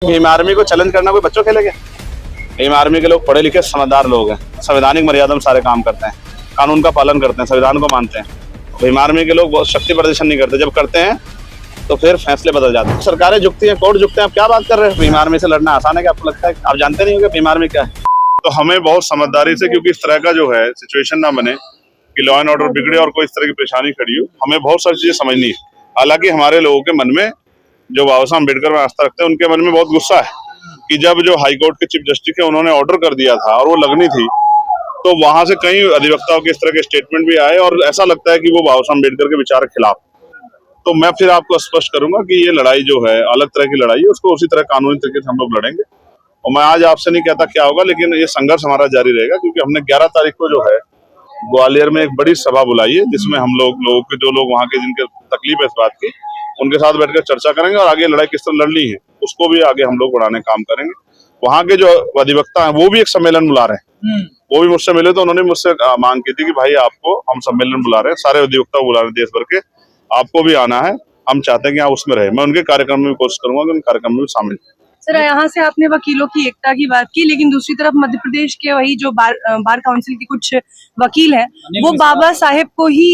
Bhim army को challenge करना कोई बच्चों खेलेगा? भीम आर्मी के लोग पढ़े लिखे समझदार लोग हैं, संवैधानिक मर्यादा में सारे काम करते हैं, कानून का पालन करते हैं, संविधान को मानते हैं। भीम आर्मी के लोग बहुत शक्ति प्रदर्शन नहीं करते, जब करते हैं तो फिर फैसले बदल जाते हैं। सरकारें झुकती हैं, कोर्ट झुकते हैं, आप क्या बात कर रहे हैं? भीम आर्मी से लड़ना आसान है क्या आपको लगता है? आप जानते नहीं होंगे भीम आर्मी क्या है। तो हमें बहुत समझदारी से, क्योंकि इस तरह का जो है सिचुएशन ना बने कि लॉ एंड ऑर्डर बिगड़े और कोई इस तरह की परेशानी खड़ी हो, हमें बहुत सारी चीजें समझनी है। हालांकि हमारे लोगों के मन में, जो बाबा साहब अम्बेडकर में आस्था रखते हैं, उनके मन में बहुत गुस्सा है कि जब जो हाईकोर्ट के चीफ जस्टिस है उन्होंने ऑर्डर कर दिया था और वो लगनी थी, तो वहां से कई अधिवक्ताओं के इस तरह के स्टेटमेंट भी आए और ऐसा लगता है कि वो बाबा साहब अम्बेडकर के विचार के खिलाफ। तो मैं फिर आपको स्पष्ट करूंगा कि ये लड़ाई जो है अलग तरह की लड़ाई है, उसको उसी तरह कानूनी तरीके से हम लोग लड़ेंगे। और मैं आज आपसे नहीं कहता क्या होगा, लेकिन ये संघर्ष हमारा जारी रहेगा, क्योंकि हमने 11 तारीख को जो है ग्वालियर में एक बड़ी सभा बुलाई है, जिसमें हम लोगों के जो लोग वहाँ के जिनके तकलीफ है इस बात की, उनके साथ बैठकर चर्चा करेंगे और आगे लड़ाई किस तरह लड़नी है उसको भी आगे हम लोग बढ़ाने का काम करेंगे। वहाँ के जो अधिवक्ता हैं वो भी एक सम्मेलन बुला रहे हैं, वो भी मुझसे मिले तो उन्होंने मुझसे मांग की थी कि भाई आपको हम सम्मेलन बुला रहे हैं, सारे अधिवक्ता बुला रहे हैं देश भर के, आपको भी आना है, हम चाहते हैं कि आप उसमें रहे। मैं उनके कार्यक्रम में भी कोशिश करूंगा कि उन कार्यक्रम में भी शामिल। सर, यहाँ से आपने वकीलों की एकता की बात की, लेकिन दूसरी तरफ मध्य प्रदेश के वही जो बार काउंसिल के कुछ वकील हैं, वो बाबा साहेब को ही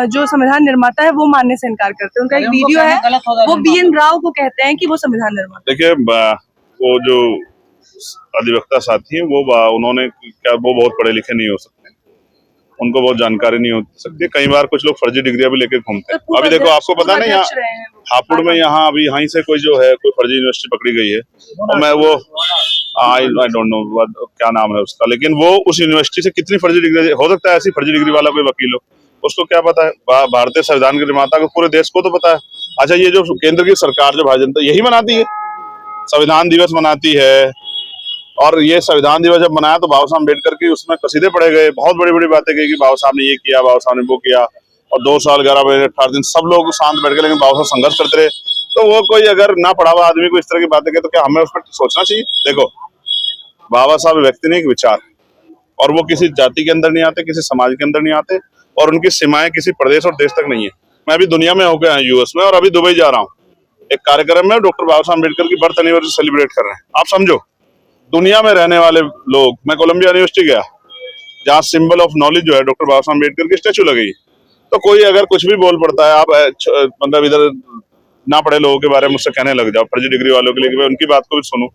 जो संविधान निर्माता है वो मानने से इनकार करते हैं। उनका एक वीडियो है, वो BN राव को कहते हैं कि वो संविधान निर्माता। देखिए, वो जो अधिवक्ता साथी हैं वो उन्होंने क्या, वो बहुत पढ़े लिखे नहीं हो सकते, उनको बहुत जानकारी नहीं हो सकती। कई बार कुछ लोग फर्जी डिग्रियां भी लेके घूमते हैं। अभी देखो, आपको पता नहीं, यहाँ हापुड़ में यहाँ अभी यहीं से कोई जो है कोई फर्जी यूनिवर्सिटी पकड़ी गई है, और मैं वो आई डोंट नो क्या नाम है उसका, लेकिन वो उस यूनिवर्सिटी से कितनी फर्जी डिग्री हो सकता है, ऐसी फर्जी डिग्री वाला कोई वकील हो, उसको क्या पता है? भारतीय संविधान के निर्माता को, पूरे देश को तो पता है। अच्छा, ये जो केंद्र की सरकार जो भारतीय जनता यही मनाती है, संविधान दिवस मनाती है, और ये संविधान दिवस जब मनाया तो बाबा साहब अम्बेडकर की उसमें कसीदे पढ़े गए, बहुत बड़ी बड़ी बातें कही कि बाबा साहब ने ये किया, बाबा साहब ने वो किया, और 2 साल 11 महीने 18 दिन सब लोग शांत बैठ गए, लेकिन बाबा साहब संघर्ष करते रहे। तो वो कोई अगर ना पढ़ा हुआ आदमी को इस तरह की बातें कहे तो क्या हमें उस पर सोचना चाहिए? देखो, बाबा साहब व्यक्ति नहीं, एक विचार, और वो किसी जाति के अंदर नहीं आते, किसी समाज के अंदर नहीं आते, और उनकी सीमाएं किसी प्रदेश और देश तक नहीं है। मैं अभी दुनिया में होकर आया US में, और अभी दुबई जा रहा हूँ, एक कार्यक्रम में डॉक्टर बाबा साहब अम्बेडकर की बर्थ एनिवर्सरी सेलिब्रेट कर रहे हैं। आप समझो, दुनिया में रहने वाले लोग, मैं कोलंबिया यूनिवर्सिटी गया जहाँ सिंबल ऑफ नॉलेज जो है डॉक्टर बाबा साहब अम्बेडकर की स्टैचू लगी, तो कोई अगर कुछ भी बोल पड़ता है, आप मतलब इधर ना पढ़े लोगों के बारे में मुझसे कहने लग जाओ, फर्जी डिग्री वालों के लिए, मैं उनकी बात को भी सुनूं,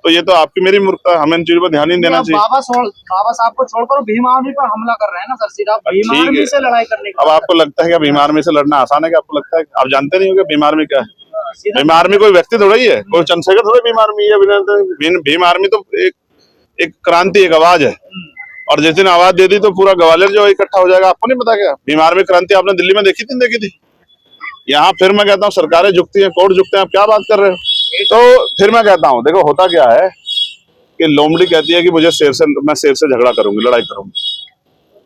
तो ये तो आपकी मेरी मूर्खता है। हमें इन चीजों पर ध्यान नहीं देना चाहिए। बाबा साहब को छोड़कर भीम आर्मी पर हमला कर रहे हैं ना सर, सीधा भीम आर्मी से लड़ाई करने का। अब आपको लगता है क्या भीम आर्मी से लड़ना आसान है क्या आपको लगता है? आप जानते नहीं होंगे भीम आर्मी क्या है? भीम आर्मी कोई व्यक्ति थोड़ा ही है, कोई चंद्रशेखर थोड़ा भीम आर्मी है। भीम आर्मी तो एक क्रांति, एक आवाज है, और जिस दिन आवाज दे दी तो पूरा ग्वालियर जो इकट्ठा हो जाएगा। आपको नहीं पता क्या भीम आर्मी क्रांति आपने दिल्ली में देखी थी? यहाँ फिर मैं कहता हूँ सरकारें झुकती हैं, कोर्ट झुकते हैं, आप क्या बात कर रहे हो? तो फिर मैं कहता हूँ, देखो होता क्या है कि लोमड़ी कहती है कि मैं शेर से झगड़ा करूंगी, लड़ाई करूंगी,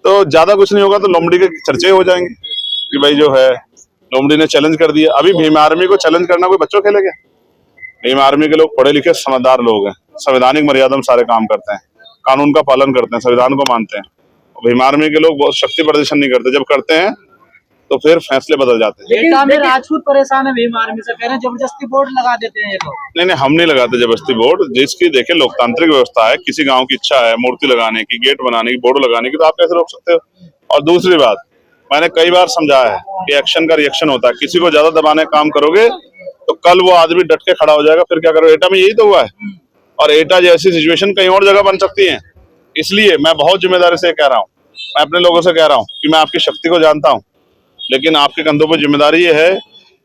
तो ज्यादा कुछ नहीं होगा, तो लोमड़ी के चर्चे हो जाएंगे कि भाई जो है लोमड़ी ने चैलेंज कर दिया। अभी भीम आर्मी को चैलेंज करना कोई बच्चों खेलेगा? भीम आर्मी के लोग पढ़े लिखे समझदार लोग हैं, संवैधानिक मर्यादा में सारे काम करते हैं, कानून का पालन करते हैं, संविधान को मानते हैं। भीम आर्मी के लोग बहुत शक्ति प्रदर्शन नहीं करते, जब करते हैं तो फिर फैसले बदल जाते हैं। एटा में राजपूत परेशान है भीम आर्मी से, कह रहे हैं जबरदस्ती बोर्ड लगा देते हैं ये लोग। नहीं, हम नहीं लगाते जबरदस्ती बोर्ड। जिसकी देखे लोकतांत्रिक व्यवस्था है, किसी गांव की इच्छा है मूर्ति लगाने की, गेट बनाने की, बोर्ड लगाने की, तो आप कैसे रोक सकते हो? और दूसरी बात, मैंने कई बार समझाया है कि एक्शन का रिएक्शन होता है। किसी को ज्यादा दबाने का काम करोगे तो कल वो आदमी डट के खड़ा हो जाएगा, फिर क्या करोगे? एटा में यही तो हुआ है, और एटा जैसी सिचुएशन कहीं और जगह बन सकती है। इसलिए मैं बहुत जिम्मेदारी से कह रहा हूँ, मैं अपने लोगों से कह रहा हूँ कि मैं आपकी शक्ति को जानता हूँ, लेकिन आपके कंधों पर जिम्मेदारी ये है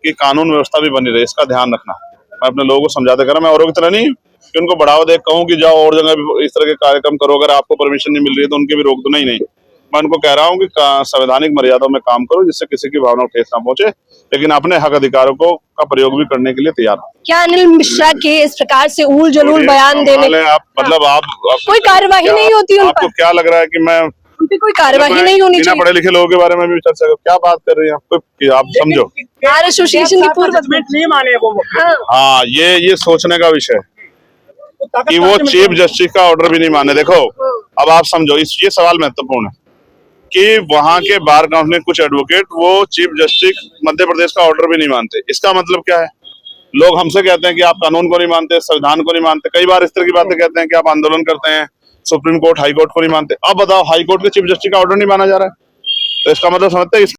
कि कानून व्यवस्था भी बनी रहे, इसका ध्यान रखना। मैं अपने लोगों को समझाते कर रहा हूं, मैं औरों की तरह नहीं कि उनको बढ़ावा दे कहूँ कि जाओ और जगह भी इस तरह के कार्यक्रम करो, अगर आपको परमिशन नहीं मिल रही है तो उनके भी रोक दो। नहीं, मैं उनको कह रहा हूँ कि संवैधानिक मर्यादाओं में काम करो, जिससे किसी की भावना ठेस ना पहुंचे, लेकिन अपने हक अधिकारों का प्रयोग भी करने के लिए तैयार हो। क्या अनिल मिश्रा के इस प्रकार से उल जलूल बयान देने, आप मतलब आप कोई कार्यवाही नहीं होती उन पर? आपको क्या लग रहा है कि मैं उन पे कोई कार्यवाही नहीं होनी चाहिए? पढ़े लिखे लोगों के बारे में भी चर्चा करो, क्या बात कर रही हैं आप समझो। बार एसोसिएशन की पूर्व नहीं माने वो। हाँ, ये सोचने का विषय है कि वो चीफ जस्टिस का ऑर्डर भी नहीं माने। देखो, अब आप समझो, ये सवाल महत्वपूर्ण है कि वहां के बार काउंसिल कुछ एडवोकेट वो चीफ जस्टिस मध्य प्रदेश का ऑर्डर भी नहीं मानते। इसका मतलब क्या है लोग हमसे कहते हैं कि आप कानून को नहीं मानते, संविधान को नहीं मानते, कई बार इस तरह की बातें कहते हैं कि आप आंदोलन करते हैं, सुप्रीम कोर्ट हाई कोर्ट को नहीं मानते। अब बताओ, हाई कोर्ट के चीफ जस्टिस का ऑर्डर नहीं माना जा रहा है, तो इसका मतलब समझते हैं